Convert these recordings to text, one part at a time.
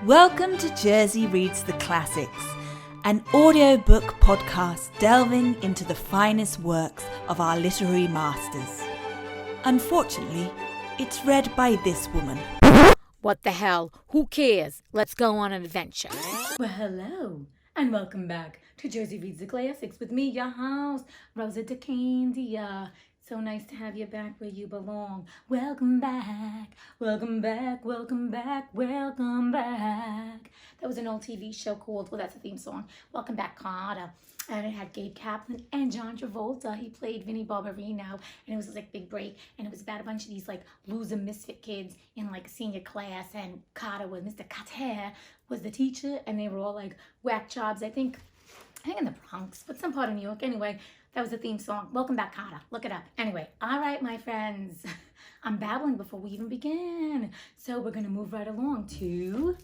Welcome to Jersey Reads the Classics, an audiobook podcast delving into the finest works of our literary masters. Unfortunately, it's read by this woman. What the hell? Who cares? Let's go on an adventure. Well, hello, and welcome back to Jersey Reads the Classics with me, your host, Rosa DeCandia. So nice to have you back where you belong. Welcome back, welcome back, welcome back, welcome back. That was an old TV show called, well, that's a theme song, Welcome Back, Kotter. And it had Gabe Kaplan and John Travolta. He played Vinnie Barbarino, and it was like big break. And it was about a bunch of these like loser misfit kids in like senior class. And Kotter was Mr. Kotter was the teacher, and they were all like whack jobs. I think in the Bronx, but some part of New York. Anyway, that was the theme song. Welcome back, Kotter. Look it up. Anyway, all right, my friends. I'm babbling before we even begin. So we're gonna move right along to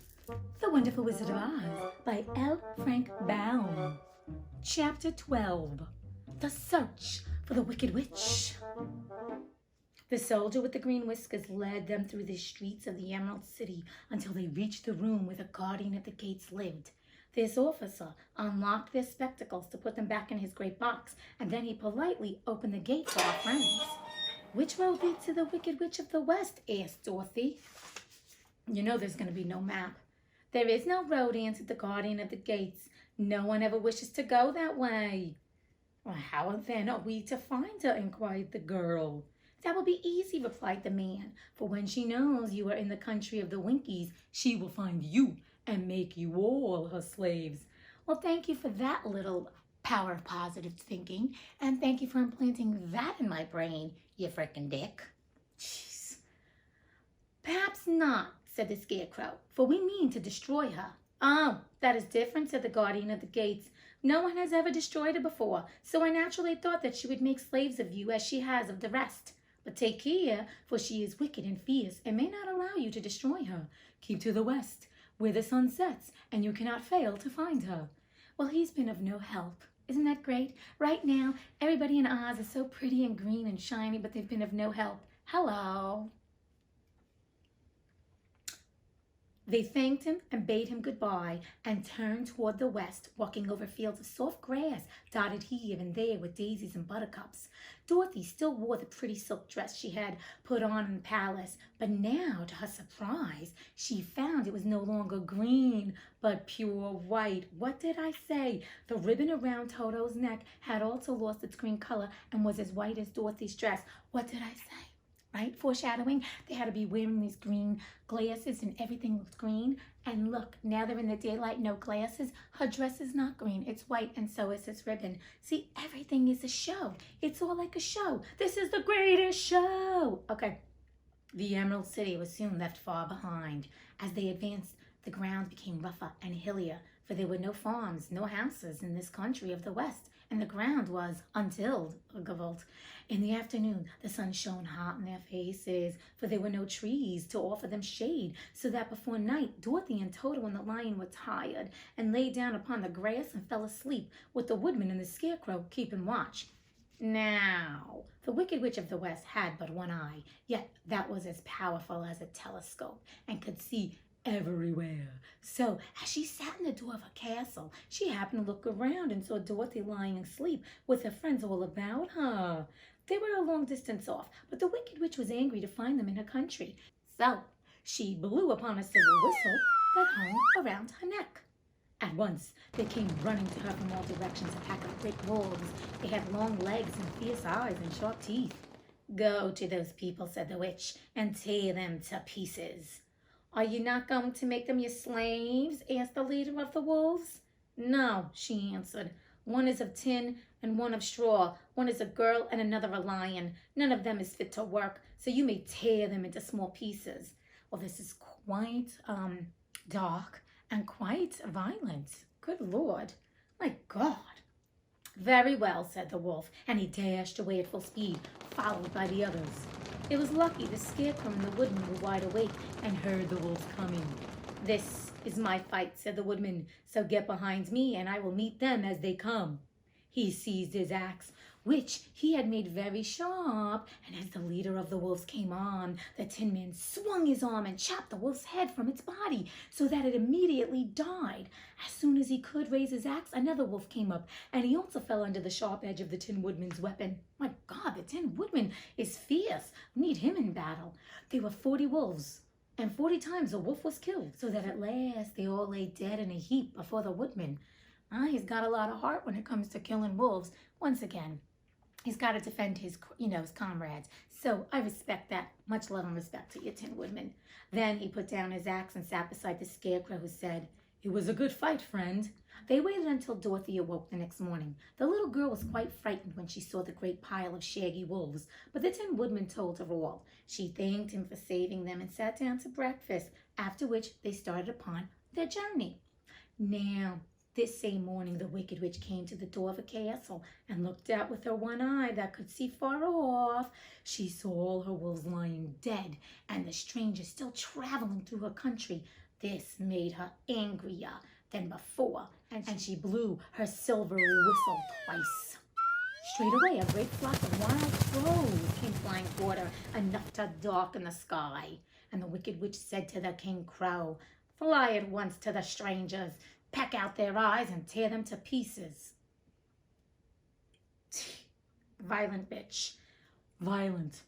The Wonderful Wizard of Oz by L. Frank Baum. Chapter 12, The Search for the Wicked Witch. The soldier with the green whiskers led them through the streets of the Emerald City until they reached the room where the guardian at the gates lived. This officer unlocked their spectacles to put them back in his great box, and then he politely opened the gate for our friends. "Which road leads to the Wicked Witch of the West?" asked Dorothy. "You know there's going to be no map." "There is no road," answered the guardian of the gates. "No one ever wishes to go that way." "Well, how then are we to find her?" inquired the girl. "That will be easy," replied the man. "For when she knows you are in the country of the Winkies, she will find you and make you all her slaves." Well, thank you for that little power of positive thinking, and thank you for implanting that in my brain, you frickin' dick. Jeez. "Perhaps not," said the Scarecrow, "for we mean to destroy her." "Oh, that is different," said the guardian of the gates. "No one has ever destroyed her before, so I naturally thought that she would make slaves of you as she has of the rest. But take care, for she is wicked and fierce and may not allow you to destroy her. Keep to the west, where the sun sets, and you cannot fail to find her." Well, he's been of no help. Isn't that great? Right now, everybody in Oz is so pretty and green and shiny, but they've been of no help. Hello. They thanked him and bade him goodbye and turned toward the west, walking over fields of soft grass, dotted here and there with daisies and buttercups. Dorothy still wore the pretty silk dress she had put on in the palace, but now, to her surprise, she found it was no longer green, but pure white. What did I say? The ribbon around Toto's neck had also lost its green color and was as white as Dorothy's dress. What did I say? Right? Foreshadowing. They had to be wearing these green glasses and everything looked green. And look, now they're in the daylight, no glasses. Her dress is not green. It's white, and so is this ribbon. See, everything is a show. It's all like a show. This is the greatest show. Okay. The Emerald City was soon left far behind. As they advanced, the ground became rougher and hillier, for there were no farms, no houses in this country of the West, and the ground was untilled. In the afternoon, the sun shone hot in their faces, for there were no trees to offer them shade, so that before night, Dorothy and Toto and the lion were tired and lay down upon the grass and fell asleep, with the woodman and the Scarecrow keeping watch. Now, the Wicked Witch of the West had but one eye, yet that was as powerful as a telescope and could see everywhere. So, as she sat in the door of her castle, she happened to look around and saw Dorothy lying asleep with her friends all about her. They were a long distance off, but the Wicked Witch was angry to find them in her country. So, she blew upon a silver whistle that hung around her neck. At once, they came running to her from all directions, a pack of great wolves. They had long legs and fierce eyes and sharp teeth. "Go to those people," said the witch, "and tear them to pieces." "Are you not going to make them your slaves?" asked the leader of the wolves. "No," she answered. "One is of tin and one of straw. One is a girl and another a lion. None of them is fit to work, so you may tear them into small pieces." Well, this is quite dark and quite violent. Good Lord. My God. "Very well," said the wolf, and he dashed away at full speed, followed by the others. It was lucky the Scarecrow and the woodman were wide awake and heard the wolves coming. "This is my fight," said the woodman, "so get behind me and I will meet them as they come." He seized his axe, which he had made very sharp. And as the leader of the wolves came on, the Tin Man swung his arm and chopped the wolf's head from its body so that it immediately died. As soon as he could raise his axe, another wolf came up, and he also fell under the sharp edge of the Tin Woodman's weapon. My God, the Tin Woodman is fierce. Need him in battle. There were 40 wolves, and 40 times a wolf was killed, so that at last they all lay dead in a heap before the Woodman. He's got a lot of heart when it comes to killing wolves. Once again, he's got to defend his comrades. So I respect that. Much love and respect to you, Tin Woodman. Then he put down his axe and sat beside the Scarecrow, who said, "It was a good fight, friend." They waited until Dorothy awoke the next morning. The little girl was quite frightened when she saw the great pile of shaggy wolves, but the Tin Woodman told her all. She thanked him for saving them and sat down to breakfast, after which they started upon their journey. Now, this same morning, the Wicked Witch came to the door of a castle and looked out with her one eye that could see far off. She saw all her wolves lying dead and the strangers still traveling through her country. This made her angrier than before, and she blew her silvery whistle twice. Straight away, a great flock of wild crows came flying toward her, enough to darken the sky. And the Wicked Witch said to the King Crow, "Fly at once to the strangers, peck out their eyes and tear them to pieces." Violent bitch. Violent.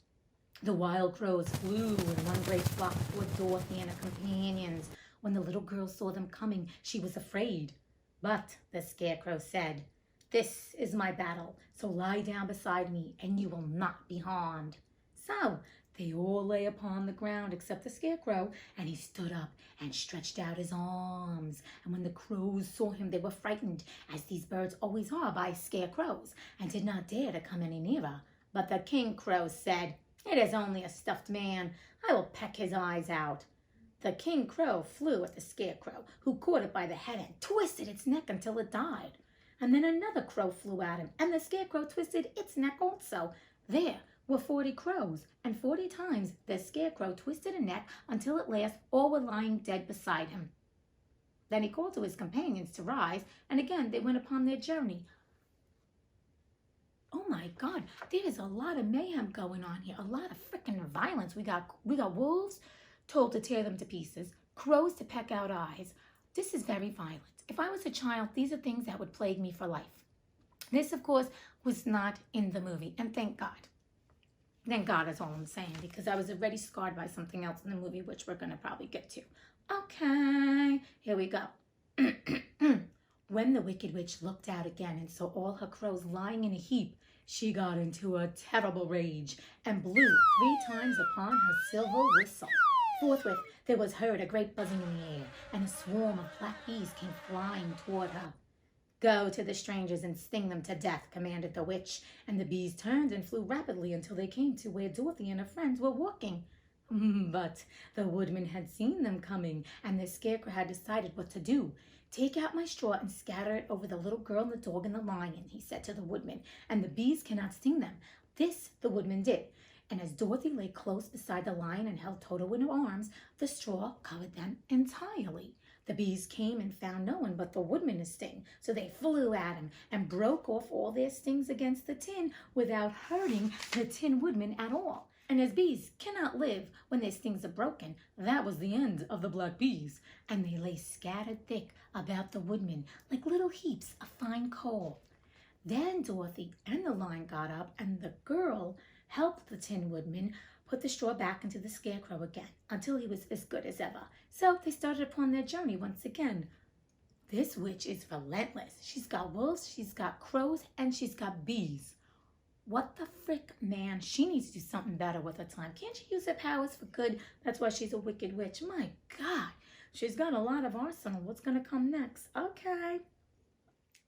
The wild crows flew in one great flock toward Dorothy and her companions. When the little girl saw them coming, she was afraid. But the Scarecrow said, "This is my battle, so lie down beside me and you will not be harmed." So they all lay upon the ground except the Scarecrow, and he stood up and stretched out his arms. And when the crows saw him, they were frightened, as these birds always are by scarecrows, and did not dare to come any nearer. But the King Crow said, "It is only a stuffed man. I will peck his eyes out." The King Crow flew at the Scarecrow, who caught it by the head and twisted its neck until it died. And then another crow flew at him, and the Scarecrow twisted its neck also. There were 40 crows, and 40 times the Scarecrow twisted a neck until at last all were lying dead beside him. Then he called to his companions to rise, and again they went upon their journey. Oh my God, there is a lot of mayhem going on here, a lot of freaking violence. We got wolves told to tear them to pieces, crows to peck out eyes. This is very violent. If I was a child, these are things that would plague me for life. This, of course, was not in the movie, and thank God. Thank God is all I'm saying, because I was already scarred by something else in the movie, which we're going to probably get to. Okay, here we go. When the Wicked Witch looked out again and saw all her crows lying in a heap, she got into a terrible rage and blew 3 times upon her silver whistle. Forthwith, there was heard a great buzzing in the air, and a swarm of black bees came flying toward her. "Go to the strangers and sting them to death," commanded the witch, and the bees turned and flew rapidly until they came to where Dorothy and her friends were walking. But the Woodman had seen them coming, and the Scarecrow had decided what to do. "Take out my straw and scatter it over the little girl and the dog and the lion," he said to the Woodman, "and the bees cannot sting them." This the Woodman did, and as Dorothy lay close beside the lion and held Toto in her arms, the straw covered them entirely. The bees came and found no one but the Woodman to sting, so they flew at him and broke off all their stings against the tin without hurting the Tin Woodman at all. And as bees cannot live when their stings are broken, that was the end of the black bees, and they lay scattered thick about the Woodman like little heaps of fine coal. Then Dorothy and the lion got up, and the girl helped the Tin Woodman put the straw back into the Scarecrow again, until he was as good as ever. So they started upon their journey once again. This witch is relentless. She's got wolves, she's got crows, and she's got bees. What the frick, man? She needs to do something better with her time. Can't she use her powers for good? That's why she's a wicked witch. My God, she's got a lot of arsenal. What's going to come next? Okay.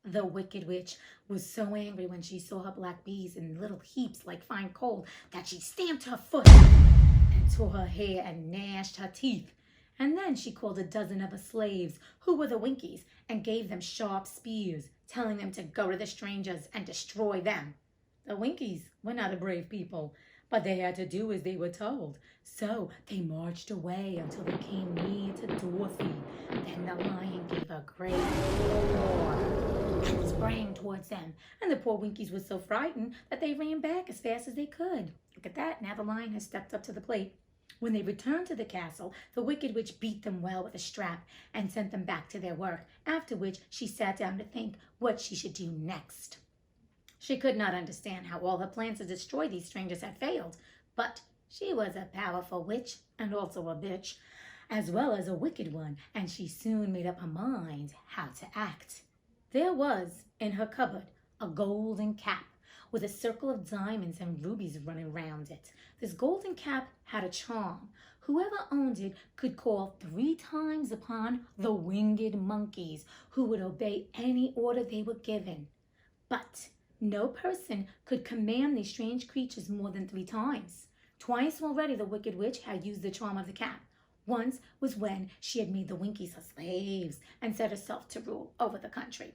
The Wicked Witch was so angry when she saw her black bees in little heaps like fine coal that she stamped her foot and tore her hair and gnashed her teeth. And then she called a dozen of her slaves, who were the Winkies, and gave them sharp spears, telling them to go to the strangers and destroy them. The Winkies were not a brave people, but they had to do as they were told. So they marched away until they came near to Dorothy. Then the lion gave a great roar and sprang toward towards them, and the poor Winkies were so frightened that they ran back as fast as they could. Look at that, now the lion has stepped up to the plate. When they returned to the castle, the Wicked Witch beat them well with a strap and sent them back to their work, after which she sat down to think what she should do next. She could not understand how all her plans to destroy these strangers had failed, but she was a powerful witch and also a bitch, as well as a wicked one, and she soon made up her mind how to act. There was, in her cupboard, a golden cap with a circle of diamonds and rubies running round it. This golden cap had a charm. Whoever owned it could call 3 times upon the winged monkeys, who would obey any order they were given. But no person could command these strange creatures more than 3 times. Twice already the Wicked Witch had used the charm of the cap. Once was when she had made the Winkies her slaves and set herself to rule over the country.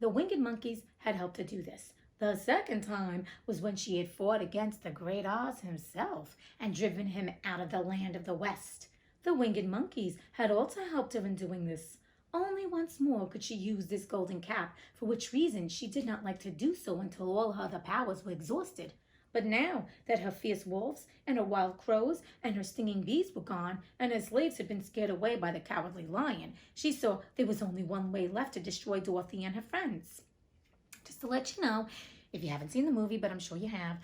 The winged monkeys had helped her do this. The second time was when she had fought against the Great Oz himself and driven him out of the land of the West. The winged monkeys had also helped her in doing this. Only once more could she use this golden cap, for which reason she did not like to do so until all her other powers were exhausted. But now that her fierce wolves and her wild crows and her stinging bees were gone, and her slaves had been scared away by the cowardly lion, she saw there was only one way left to destroy Dorothy and her friends. Just to let you know, if you haven't seen the movie, but I'm sure you have,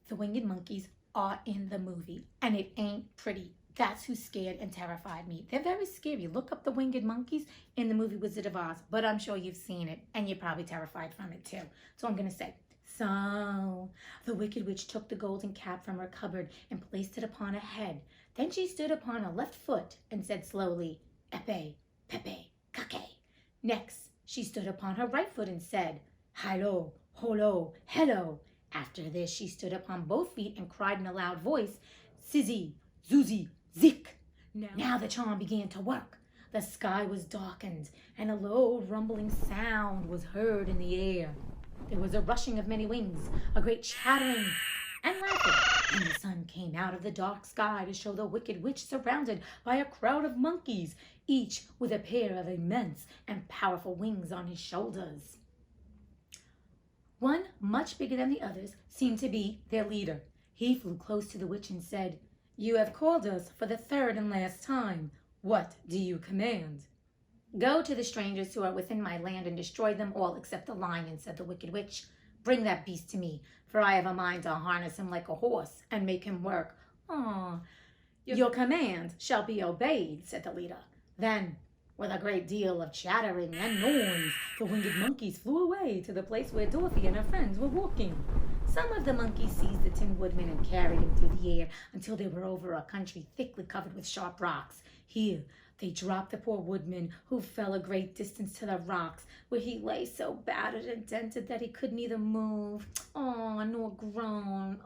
the winged monkeys are in the movie, and it ain't pretty. That's who scared and terrified me. They're very scary. Look up the winged monkeys in the movie Wizard of Oz, but I'm sure you've seen it, and you're probably terrified from it too. So I'm going to say, so the Wicked Witch took the golden cap from her cupboard and placed it upon her head. Then she stood upon her left foot and said slowly, Epe, Pepe, Kake. Next, she stood upon her right foot and said, Hilo, holo, hello. After this, she stood upon both feet and cried in a loud voice, Sizzy, Zuzi, Zik. Now the charm began to work. The sky was darkened, and a low rumbling sound was heard in the air. There was a rushing of many wings, a great chattering and laughing, and the sun came out of the dark sky to show the Wicked Witch surrounded by a crowd of monkeys, each with a pair of immense and powerful wings on his shoulders. One, much bigger than the others, seemed to be their leader. He flew close to the witch and said, You have called us for the 3rd and last time. What do you command? Go to the strangers who are within my land and destroy them all except the lion, said the Wicked Witch. Bring that beast to me, for I have a mind to harness him like a horse and make him work. Your command shall be obeyed, said the leader. Then, with a great deal of chattering and noise, the winged monkeys flew away to the place where Dorothy and her friends were walking. Some of the monkeys seized the Tin Woodman and carried him through the air until they were over a country thickly covered with sharp rocks. Here, they dropped the poor woodman, who fell a great distance to the rocks, where he lay so battered and dented that he could neither move, nor groan.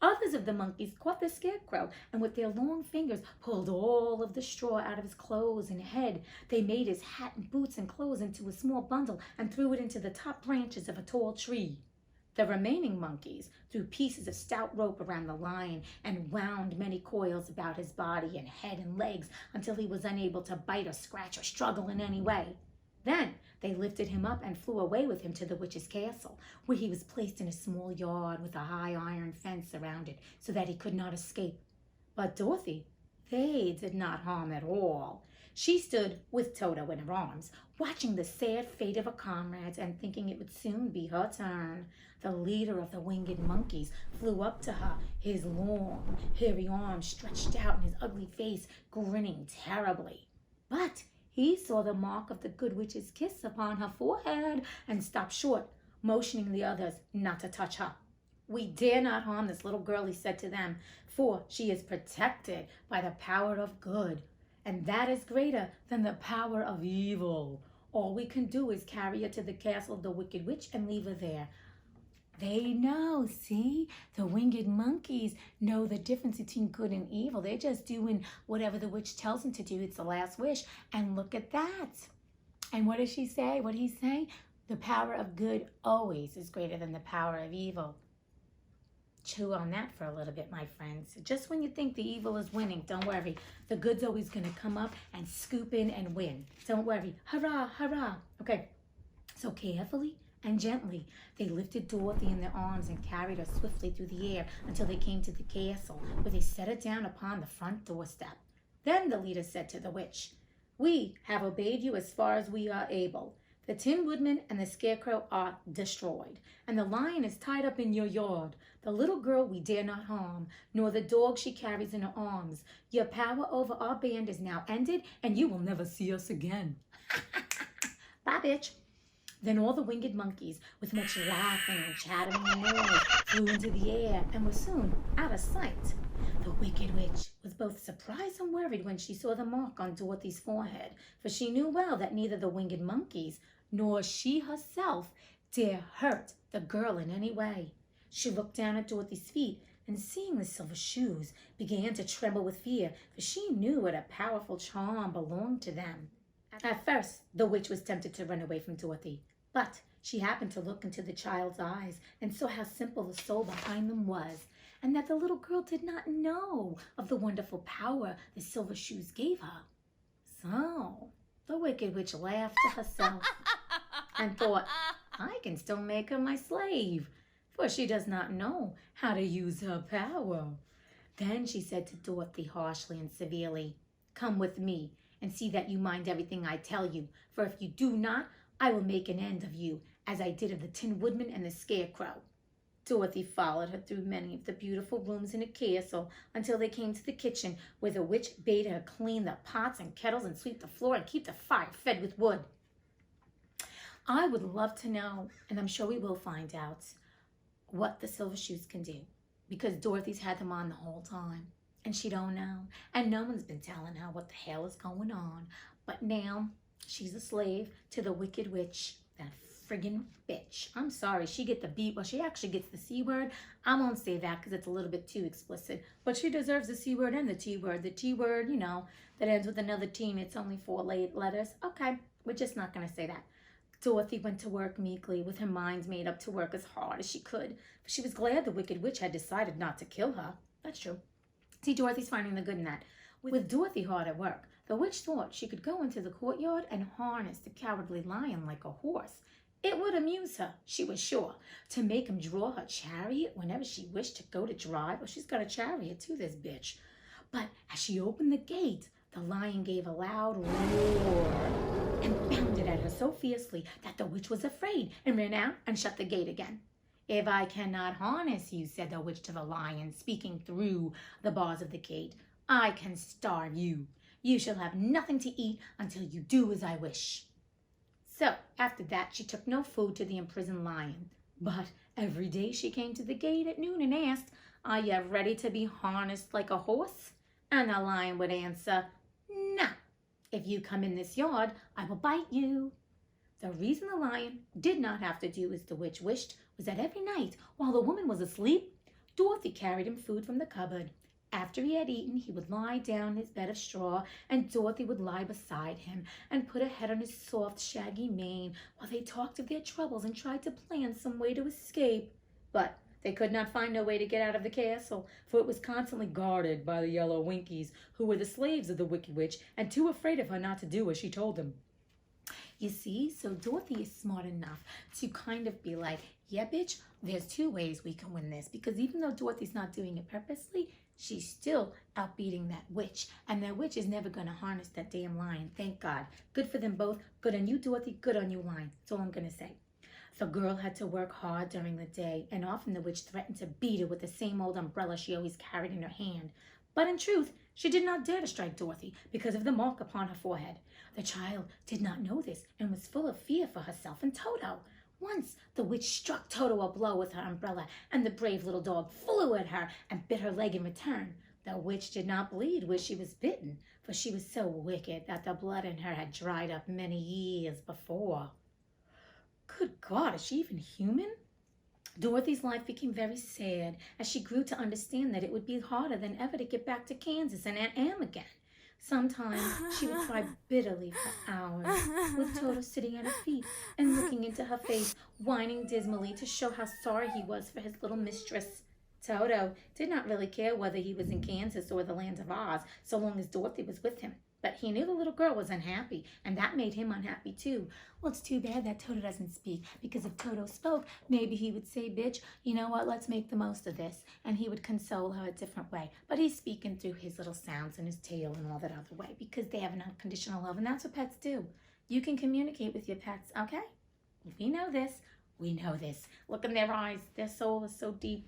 Others of the monkeys caught the scarecrow, and with their long fingers pulled all of the straw out of his clothes and head. They made his hat and boots and clothes into a small bundle and threw it into the top branches of a tall tree. The remaining monkeys threw pieces of stout rope around the lion and wound many coils about his body and head and legs until he was unable to bite or scratch or struggle in any way. Then they lifted him up and flew away with him to the witch's castle, where he was placed in a small yard with a high iron fence around it so that he could not escape. But Dorothy, they did not harm at all. She stood with Toto in her arms, watching the sad fate of her comrades and thinking it would soon be her turn. The leader of the winged monkeys flew up to her, his long, hairy arms stretched out and his ugly face grinning terribly. But he saw the mark of the good witch's kiss upon her forehead and stopped short, motioning the others not to touch her. We dare not harm this little girl, he said to them, for she is protected by the power of good, and that is greater than the power of evil. All we can do is carry her to the castle of the Wicked Witch and leave her there. They know, see? The winged monkeys know the difference between good and evil. They're just doing whatever the witch tells them to do. It's the last wish. And look at that. And what does she say? What did he say? The power of good always is greater than the power of evil. Chew on that for a little bit, my friends. Just when you think the evil is winning, don't worry. The good's always going to come up and scoop in and win. Don't worry. Hurrah, hurrah. Okay. So carefully and gently, they lifted Dorothy in their arms and carried her swiftly through the air until they came to the castle, where they set her down upon the front doorstep. Then the leader said to the witch, "We have obeyed you as far as we are able. The Tin Woodman and the Scarecrow are destroyed, and the lion is tied up in your yard. The little girl we dare not harm, nor the dog she carries in her arms. Your power over our band is now ended, and you will never see us again." Bye, bitch. Then all the winged monkeys, with much laughing and chattering and noise, flew into the air and were soon out of sight. The Wicked Witch was both surprised and worried when she saw the mark on Dorothy's forehead, for she knew well that neither the winged monkeys nor she herself dare hurt the girl in any way. She looked down at Dorothy's feet, and seeing the silver shoes, began to tremble with fear, for she knew what a powerful charm belonged to them. At first, the witch was tempted to run away from Dorothy, but she happened to look into the child's eyes and saw how simple the soul behind them was, and that the little girl did not know of the wonderful power the silver shoes gave her. So the Wicked Witch laughed to herself and thought, "I can still make her my slave, for she does not know how to use her power." Then she said to Dorothy harshly and severely, "Come with me and see that you mind everything I tell you, for if you do not, I will make an end of you, as I did of the Tin Woodman and the Scarecrow." Dorothy followed her through many of the beautiful rooms in the castle until they came to the kitchen, where the witch bade her clean the pots and kettles and sweep the floor and keep the fire fed with wood. I would love to know, and I'm sure we will find out, what the silver shoes can do, because Dorothy's had them on the whole time, and she don't know, and no one's been telling her what the hell is going on. But now she's a slave to the Wicked Witch, that friggin' bitch. I'm sorry, she get the B, well, she actually gets the C word. I won't say that because it's a little bit too explicit, but she deserves the C word and the T word. The T word, you know, that ends with another T and it's only 4 letters. Okay, we're just not going to say that. Dorothy went to work meekly, with her mind made up to work as hard as she could, for she was glad the Wicked Witch had decided not to kill her. That's true. See, Dorothy's finding the good in that. With Dorothy hard at work, the witch thought she could go into the courtyard and harness the Cowardly Lion like a horse. It would amuse her, she was sure, to make him draw her chariot whenever she wished to go to drive. Well, she's got a chariot too, this bitch. But as she opened the gate, the lion gave a loud roar and bounded at her so fiercely that the witch was afraid and ran out and shut the gate again. "If I cannot harness you," said the witch to the lion, speaking through the bars of the gate, "I can starve you. You shall have nothing to eat until you do as I wish." So after that she took no food to the imprisoned lion, but every day she came to the gate at noon and asked, "Are you ready to be harnessed like a horse?" And the lion would answer, "No. If you come in this yard, I will bite you." The reason the lion did not have to do as the witch wished was that every night, while the woman was asleep, Dorothy carried him food from the cupboard. After he had eaten, he would lie down in his bed of straw, and Dorothy would lie beside him and put her head on his soft, shaggy mane while they talked of their troubles and tried to plan some way to escape. But they could not find no way to get out of the castle, for it was constantly guarded by the yellow Winkies, who were the slaves of the Wicked Witch and too afraid of her not to do as she told them. You see, so Dorothy is smart enough to kind of be like, "Yeah, bitch, there's 2 ways we can win this," because even though Dorothy's not doing it purposely, she's still outbeating that witch, and that witch is never going to harness that damn lion, thank God. Good for them both. Good on you, Dorothy. Good on you, lion. That's all I'm going to say. The girl had to work hard during the day, and often the witch threatened to beat her with the same old umbrella she always carried in her hand. But in truth, she did not dare to strike Dorothy because of the mark upon her forehead. The child did not know this and was full of fear for herself and Toto. Once the witch struck Toto a blow with her umbrella, and the brave little dog flew at her and bit her leg in return. The witch did not bleed where she was bitten, for she was so wicked that the blood in her had dried up many years before. Good God, is she even human? Dorothy's life became very sad as she grew to understand that it would be harder than ever to get back to Kansas and Aunt Em again. Sometimes she would cry bitterly for hours, with Toto sitting at her feet and looking into her face, whining dismally to show how sorry he was for his little mistress. Toto did not really care whether he was in Kansas or the land of Oz, so long as Dorothy was with him. But he knew the little girl was unhappy, and that made him unhappy too. Well, it's too bad that Toto doesn't speak, because if Toto spoke, maybe he would say, bitch, you know what, let's make the most of this. And he would console her a different way. But he's speaking through his little sounds and his tail and all that other way, because they have an unconditional love, and that's what pets do. You can communicate with your pets, okay? We know this. We know this. Look in their eyes. Their soul is so deep.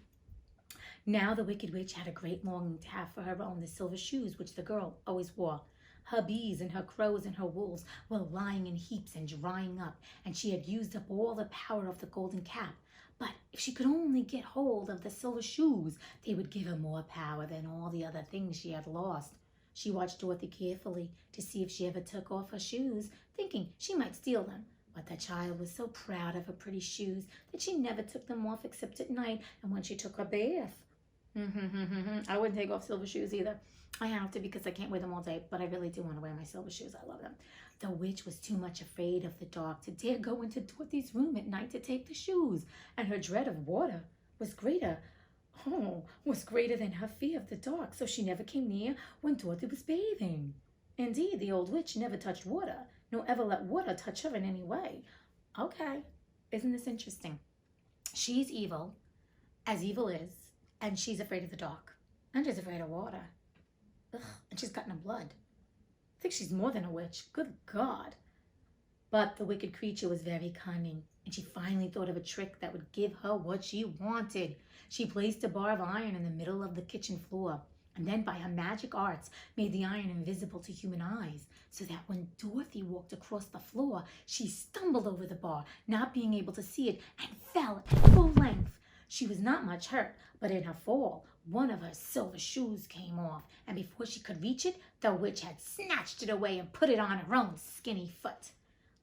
Now the Wicked Witch had a great longing to have for her own the silver shoes which the girl always wore. Her bees and her crows and her wools were lying in heaps and drying up, and she had used up all the power of the golden cap. But if she could only get hold of the silver shoes, they would give her more power than all the other things she had lost. She watched Dorothy carefully to see if she ever took off her shoes, thinking she might steal them. But the child was so proud of her pretty shoes that she never took them off except at night and when she took her bath. I wouldn't take off silver shoes either. I have to because I can't wear them all day, but I really do want to wear my silver shoes. I love them. The witch was too much afraid of the dark to dare go into Dorothy's room at night to take the shoes, and her dread of water was greater than her fear of the dark, so she never came near when Dorothy was bathing. Indeed, the old witch never touched water, nor ever let water touch her in any way. Okay, isn't this interesting? She's evil, as evil is, and she's afraid of the dark, and she's afraid of water. Ugh, and she's got no blood. I think she's more than a witch. Good God. But the wicked creature was very cunning, and she finally thought of a trick that would give her what she wanted. She placed a bar of iron in the middle of the kitchen floor, and then by her magic arts made the iron invisible to human eyes, so that when Dorothy walked across the floor, she stumbled over the bar, not being able to see it, and fell at full length. She was not much hurt, but in her fall, one of her silver shoes came off, and before she could reach it, the witch had snatched it away and put it on her own skinny foot.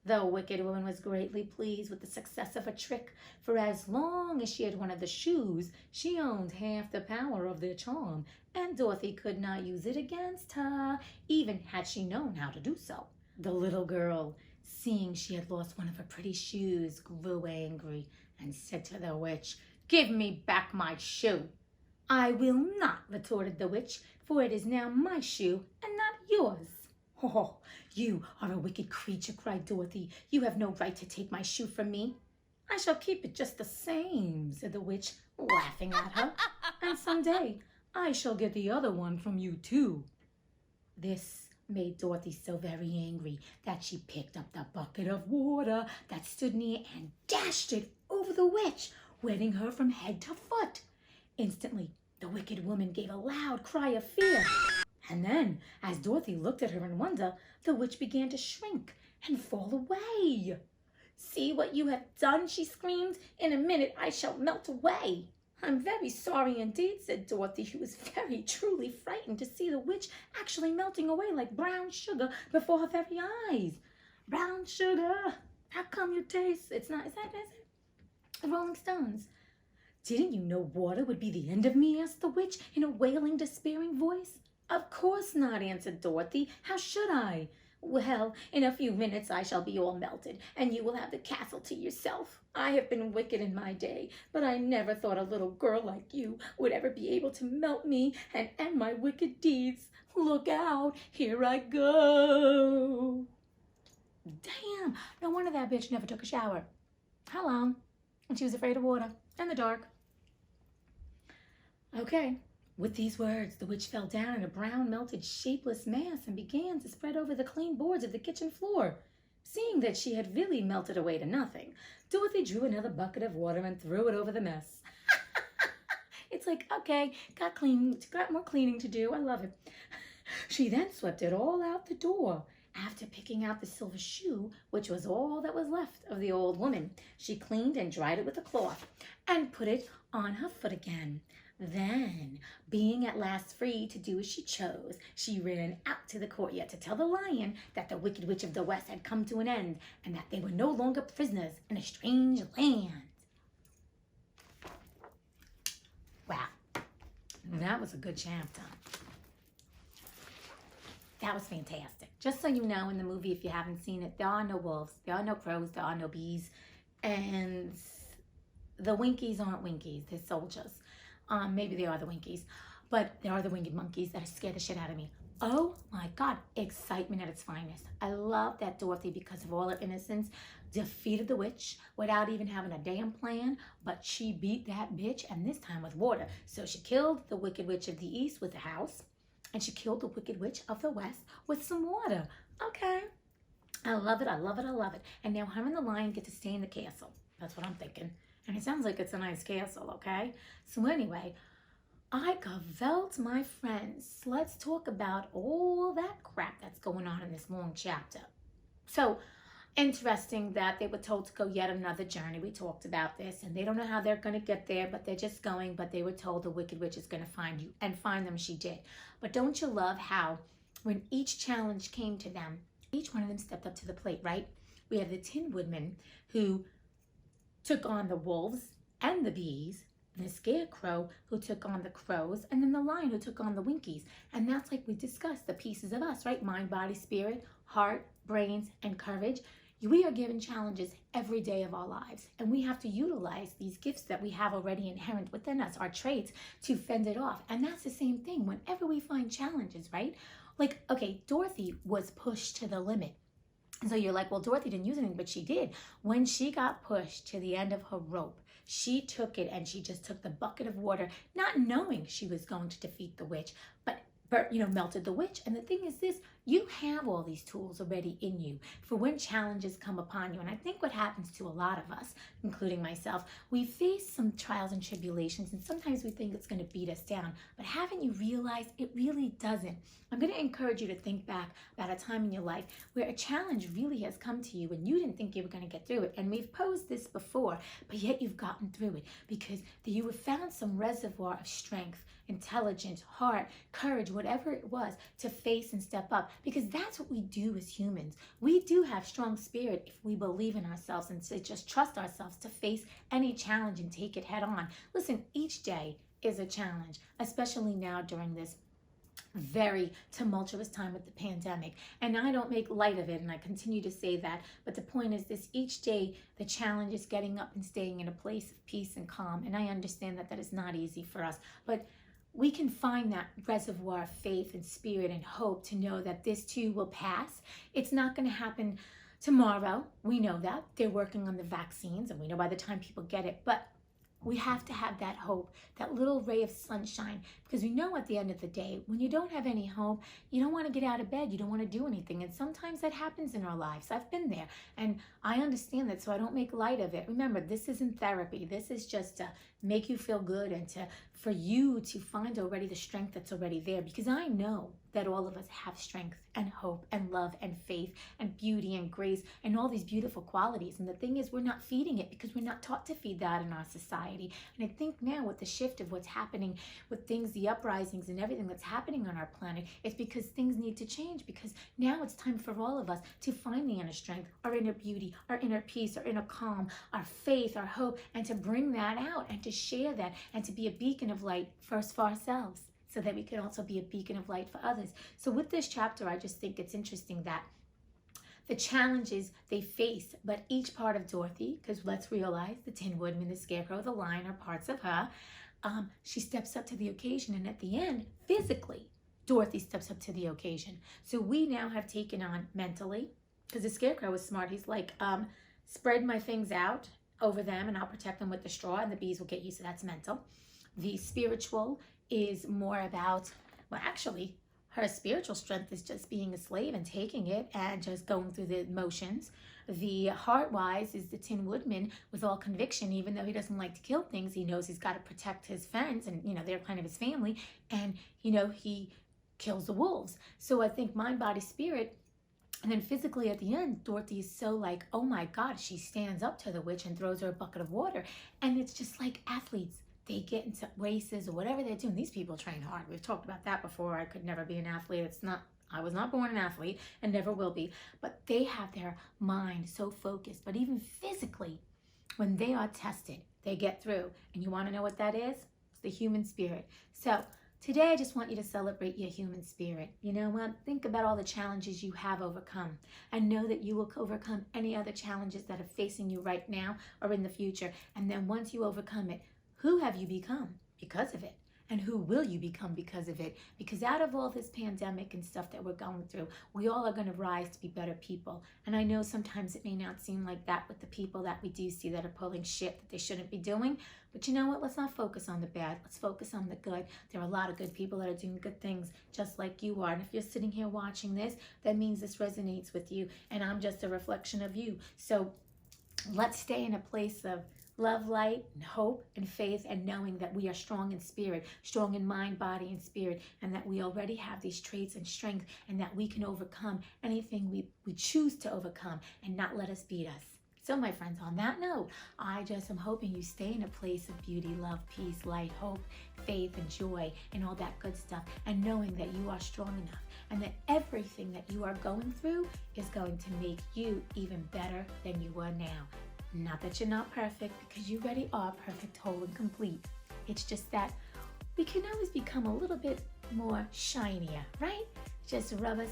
The wicked woman was greatly pleased with the success of her trick, for as long as she had one of the shoes, she owned half the power of their charm, and Dorothy could not use it against her, even had she known how to do so. The little girl, seeing she had lost one of her pretty shoes, grew angry and said to the witch, "Give me back my shoe." "I will not," retorted the witch, "for it is now my shoe and not yours." "Oh, you are a wicked creature," cried Dorothy. "You have no right to take my shoe from me." "I shall keep it just the same," said the witch, laughing at her, "and someday I shall get the other one from you too." This made Dorothy so very angry that she picked up the bucket of water that stood near and dashed it over the witch, wetting her from head to foot. Instantly, the wicked woman gave a loud cry of fear. And then, as Dorothy looked at her in wonder, the witch began to shrink and fall away. "See what you have done," she screamed. "In a minute I shall melt away." "I'm very sorry indeed," said Dorothy, who was very truly frightened to see the witch actually melting away like brown sugar before her very eyes. "Brown sugar, how come you taste?" Is that the Rolling Stones. "Didn't you know water would be the end of me?" asked the witch in a wailing, despairing voice. "Of course not," answered Dorothy. "How should I?" "Well, in a few minutes I shall be all melted, and you will have the castle to yourself. I have been wicked in my day, but I never thought a little girl like you would ever be able to melt me and end my wicked deeds. Look out, here I go." Damn, no wonder that bitch never took a shower. How long? And she was afraid of water and the dark. Okay. With these words, the witch fell down in a brown, melted, shapeless mass and began to spread over the clean boards of the kitchen floor. Seeing that she had really melted away to nothing, Dorothy drew another bucket of water and threw it over the mess. It's like, okay, got more cleaning to do. I love it. She then swept it all out the door. After picking out the silver shoe, which was all that was left of the old woman, she cleaned and dried it with a cloth and put it on her foot again. Then, being at last free to do as she chose, she ran out to the courtyard to tell the lion that the Wicked Witch of the West had come to an end and that they were no longer prisoners in a strange land. Wow, that was a good chapter. That was fantastic. Just so you know, in the movie, if you haven't seen it, there are no wolves, there are no crows, there are no bees, and the Winkies aren't Winkies, they're soldiers. Maybe they are the Winkies, but there are the winged monkeys that scare the shit out of me. Oh my God, excitement at its finest. I love that Dorothy, because of all her innocence, defeated the witch without even having a damn plan, but she beat that bitch, and this time with water. So she killed the Wicked Witch of the East with a house, and she killed the Wicked Witch of the West with some water. Okay. I love it, I love it, I love it. And now her and the lion get to stay in the castle. That's what I'm thinking. And it sounds like it's a nice castle, okay? So anyway, I gavelt, my friends. Let's talk about all that crap that's going on in this long chapter. So, interesting that they were told to go yet another journey. We talked about this, and they don't know how they're going to get there, but they're just going. But they were told the Wicked Witch is going to find you, and find them she did. But don't you love how when each challenge came to them, each one of them stepped up to the plate, right? We have the Tin Woodman, who took on the wolves and the bees, and the Scarecrow, who took on the crows, and then the lion, who took on the Winkies. And that's, like we discussed, the pieces of us, right? Mind, body, spirit, heart, brains, and courage. We are given challenges every day of our lives, and we have to utilize these gifts that we have already inherent within us, our traits, to fend it off. And that's the same thing whenever we find challenges, right? Like, okay, Dorothy was pushed to the limit. So you're like, well, Dorothy didn't use anything, but she did. When she got pushed to the end of her rope, she took it, and she just took the bucket of water, not knowing she was going to defeat the witch, but melted the witch. And the thing is this, you have all these tools already in you for when challenges come upon you. And I think what happens to a lot of us, including myself, we face some trials and tribulations, and sometimes we think it's going to beat us down. But haven't you realized it really doesn't? I'm going to encourage you to think back about a time in your life where a challenge really has come to you and you didn't think you were going to get through it. And we've posed this before, but yet you've gotten through it because you have found some reservoir of strength, intelligence, heart, courage, whatever it was, to face and step up. Because that's what we do as humans. We do have strong spirit if we believe in ourselves and to just trust ourselves to face any challenge and take it head on. Listen, each day is a challenge, especially now during this very tumultuous time with the pandemic. And I don't make light of it, and I continue to say that. But the point is this, each day the challenge is getting up and staying in a place of peace and calm. And I understand that that is not easy for us. But we can find that reservoir of faith and spirit and hope to know that this too will pass. It's not going to happen tomorrow. We know that. They're working on the vaccines, and we know by the time people get it. But we have to have that hope, that little ray of sunshine, because we know at the end of the day, when you don't have any hope, you don't want to get out of bed, you don't want to do anything. And sometimes that happens in our lives. I've been there, and I understand that, so I don't make light of it. Remember, this isn't therapy. This is just to make you feel good and for you to find already the strength that's already there, because I know that all of us have strength and hope and love and faith and beauty and grace and all these beautiful qualities. And the thing is, we're not feeding it because we're not taught to feed that in our society. And I think now with the shift of what's happening with things, the uprisings and everything that's happening on our planet, it's because things need to change, because now it's time for all of us to find the inner strength, our inner beauty, our inner peace, our inner calm, our faith, our hope, and to bring that out and to share that and to be a beacon of light first for ourselves, so that we can also be a beacon of light for others. So with this chapter, I just think it's interesting that the challenges they face, but each part of Dorothy, because let's realize the Tin Woodman, the Scarecrow, the Lion are parts of her, she steps up to the occasion, and at the end, physically, Dorothy steps up to the occasion. So we now have taken on mentally, because the Scarecrow was smart. He's like, spread my things out over them, and I'll protect them with the straw, and the bees will get you, so that's mental. The spiritual is more about, well, actually, her spiritual strength is just being a slave and taking it and just going through the motions. The heart-wise is the Tin Woodman with all conviction, even though he doesn't like to kill things. He knows he's got to protect his friends, and, they're kind of his family. And, he kills the wolves. So I think mind, body, spirit. And then physically at the end, Dorothy is so like, oh my God, she stands up to the witch and throws her a bucket of water. And it's just like athletes. They get into races or whatever they're doing. These people train hard. We've talked about that before. I could never be an athlete. I was not born an athlete and never will be. But they have their mind so focused. But even physically, when they are tested, they get through. And you want to know what that is? It's the human spirit. So today, I just want you to celebrate your human spirit. You know what? Think about all the challenges you have overcome, and know that you will overcome any other challenges that are facing you right now or in the future. And then once you overcome it, who have you become because of it? And who will you become because of it? Because out of all this pandemic and stuff that we're going through, we all are going to rise to be better people. And I know sometimes it may not seem like that with the people that we do see that are pulling shit that they shouldn't be doing. But you know what? Let's not focus on the bad. Let's focus on the good. There are a lot of good people that are doing good things just like you are. And if you're sitting here watching this, that means this resonates with you. And I'm just a reflection of you. So let's stay in a place of love, light, and hope, and faith, and knowing that we are strong in spirit, strong in mind, body, and spirit, and that we already have these traits and strength, and that we can overcome anything we choose to overcome and not let us beat us. So, my friends, on that note, I just am hoping you stay in a place of beauty, love, peace, light, hope, faith, and joy, and all that good stuff, and knowing that you are strong enough, and that everything that you are going through is going to make you even better than you are now. Not that you're not perfect, because you already are perfect, whole, and complete. It's just that we can always become a little bit more shinier, right? Just rub us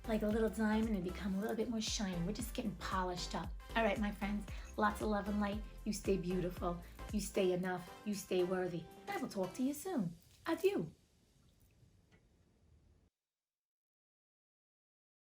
like a little diamond and become a little bit more shiny. We're just getting polished up. All right, my friends, lots of love and light. You stay beautiful. You stay enough. You stay worthy. I will talk to you soon. Adieu.